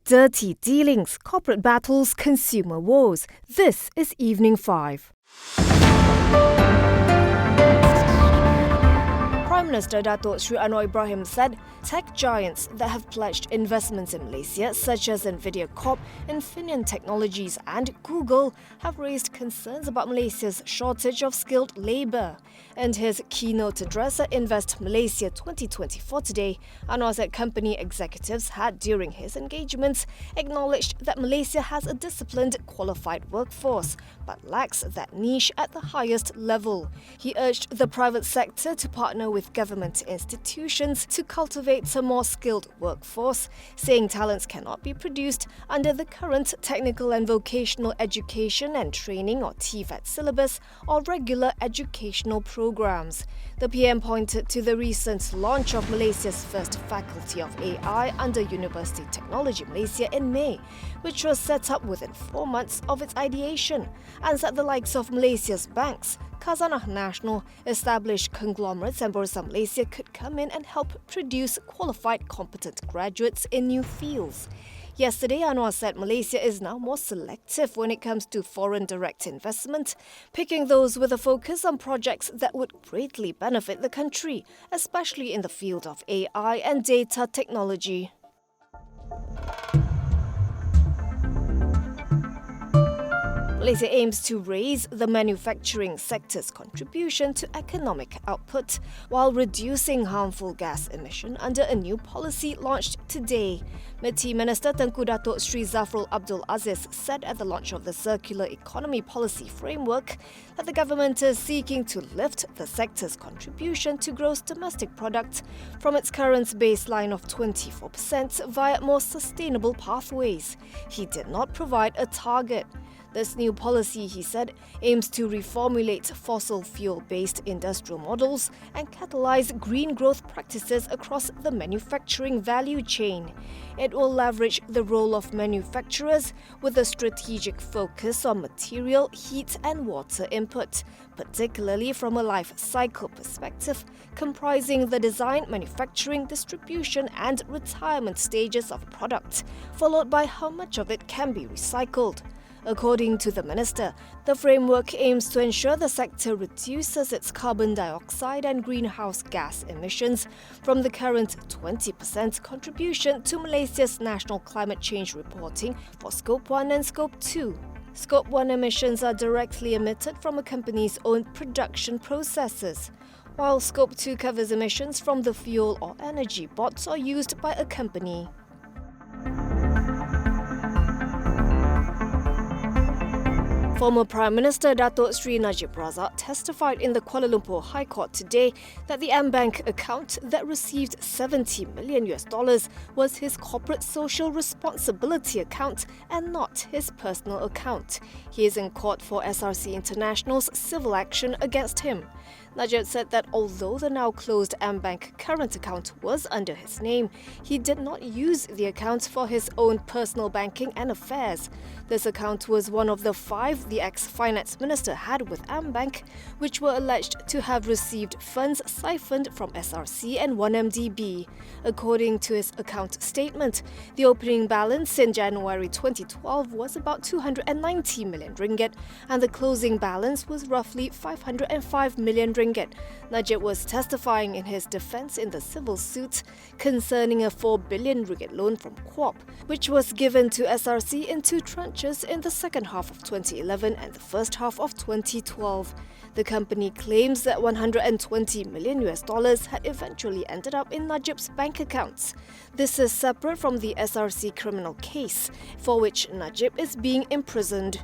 Dirty dealings, corporate battles, consumer wars. This is Evening 5. Prime Minister Dato Sri Anwar Ibrahim said tech giants that have pledged investments in Malaysia, such as Nvidia Corp, Infineon Technologies and Google, have raised concerns about Malaysia's shortage of skilled labour. In his keynote address at Invest Malaysia 2024 today, Anwar said company executives had, during his engagements, acknowledged that Malaysia has a disciplined, qualified workforce, but lacks that niche at the highest level. He urged the private sector to partner with government institutions to cultivate a more skilled workforce, saying talents cannot be produced under the current Technical and Vocational Education and Training or TVET syllabus or regular educational programs. The PM pointed to the recent launch of Malaysia's first Faculty of AI under University Technology Malaysia in May, which was set up within 4 months of its ideation, and said the likes of Malaysia's banks, Khazanah Nasional, established conglomerates and Bursa Malaysia could come in and help produce qualified, competent graduates in new fields. Yesterday, Anwar said Malaysia is now more selective when it comes to foreign direct investment, picking those with a focus on projects that would greatly benefit the country, especially in the field of AI and data technology. Malaysia aims to raise the manufacturing sector's contribution to economic output while reducing harmful gas emission under a new policy launched today. MITI Minister Tengku Datuk Sri Zafrul Abdul Aziz said at the launch of the Circular Economy Policy Framework that the government is seeking to lift the sector's contribution to gross domestic product from its current baseline of 24% via more sustainable pathways. He did not provide a target. This new policy, he said, aims to reformulate fossil fuel-based industrial models and catalyze green growth practices across the manufacturing value chain. It will leverage the role of manufacturers with a strategic focus on material, heat and water input, particularly from a life cycle perspective, comprising the design, manufacturing, distribution and retirement stages of product, followed by how much of it can be recycled. According to the minister, the framework aims to ensure the sector reduces its carbon dioxide and greenhouse gas emissions from the current 20% contribution to Malaysia's national climate change reporting for Scope 1 and Scope 2. Scope 1 emissions are directly emitted from a company's own production processes, while Scope 2 covers emissions from the fuel or energy bought or used by a company. Former Prime Minister Dato Sri Najib testified in the Kuala Lumpur High Court today that the AmBank account that received $70 million was his corporate social responsibility account and not his personal account. He is in court for SRC International's civil action against him. Najib said that although the now closed AmBank current account was under his name, he did not use the account for his own personal banking and affairs. This account was one of the 5 the ex-finance minister had with AmBank, which were alleged to have received funds siphoned from SRC and 1MDB. According to his account statement, the opening balance in January 2012 was about 290 million ringgit and the closing balance was roughly 505 million ringgit. Najib was testifying in his defence in the civil suit concerning a 4 billion ringgit loan from Coop, which was given to SRC in 2 tranches in the second half of 2011 and the first half of 2012. The company claims that $120 million had eventually ended up in Najib's bank accounts. This is separate from the SRC criminal case, for which Najib is being imprisoned.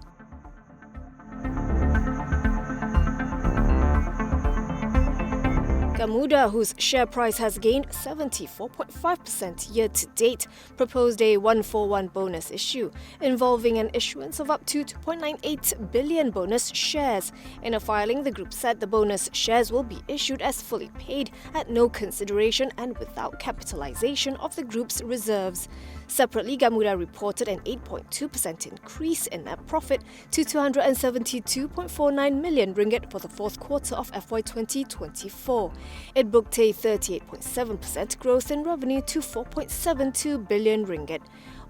Gamuda, whose share price has gained 74.5% year-to-date, proposed a 1-for-1 bonus issue involving an issuance of up to 2.98 billion bonus shares. In a filing, the group said the bonus shares will be issued as fully paid at no consideration and without capitalization of the group's reserves. Separately, Gamuda reported an 8.2% increase in net profit to 272.49 million ringgit for the fourth quarter of FY 2024. It booked a 38.7% growth in revenue to 4.72 billion ringgit.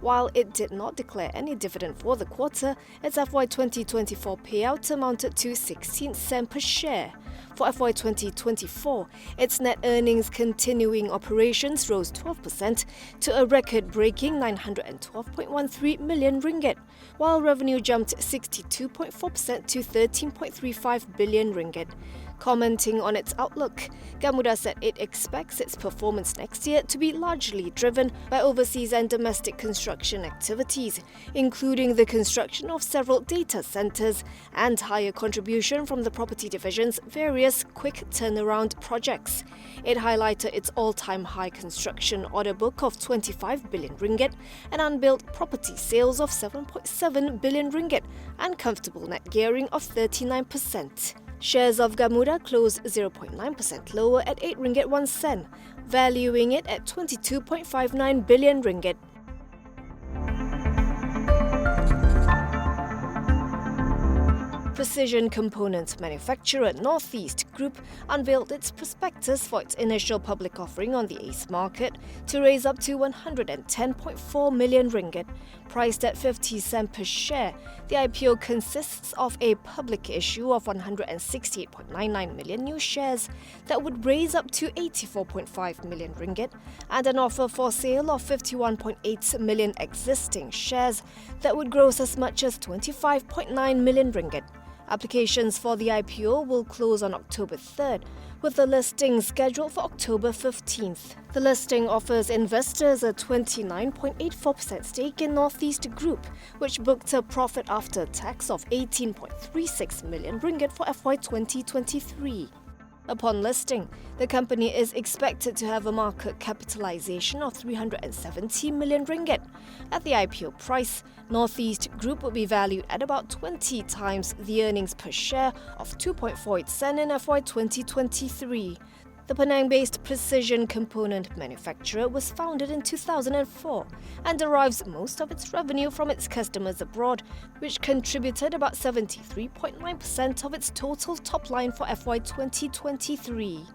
While it did not declare any dividend for the quarter, its FY 2024 payout amounted to 16 cents per share. For FY 2024, its net earnings continuing operations rose 12% to a record-breaking 912.13 million ringgit, while revenue jumped 62.4% to 13.35 billion ringgit. Commenting on its outlook, Gamuda said it expects its performance next year to be largely driven by overseas and domestic construction activities, including the construction of several data centers and higher contribution from the property division's various quick turnaround projects. It highlighted its all-time high construction order book of 25 billion ringgit and unbilled property sales of 7.7 billion ringgit and comfortable net gearing of 39%. Shares of Gamuda closed 0.9% lower at 8 ringgit 1 cent, valuing it at 22.59 billion ringgit. Precision component manufacturer Northeast Group unveiled its prospectus for its initial public offering on the ACE market to raise up to 110.4 million ringgit. Priced at 50 cents per share, the IPO consists of a public issue of 168.99 million new shares that would raise up to 84.5 million ringgit and an offer for sale of 51.8 million existing shares that would gross as much as 25.9 million ringgit. Applications for the IPO will close on October 3rd, with the listing scheduled for October 15th. The listing offers investors a 29.84% stake in Northeast Group, which booked a profit after tax of 18.36 million ringgit for FY 2023. Upon listing, the company is expected to have a market capitalization of 370 million ringgit. At the IPO price, Northeast Group would be valued at about 20 times the earnings per share of 2.48 cents in FY 2023. The Penang-based precision component manufacturer was founded in 2004 and derives most of its revenue from its customers abroad, which contributed about 73.9% of its total top line for FY 2023.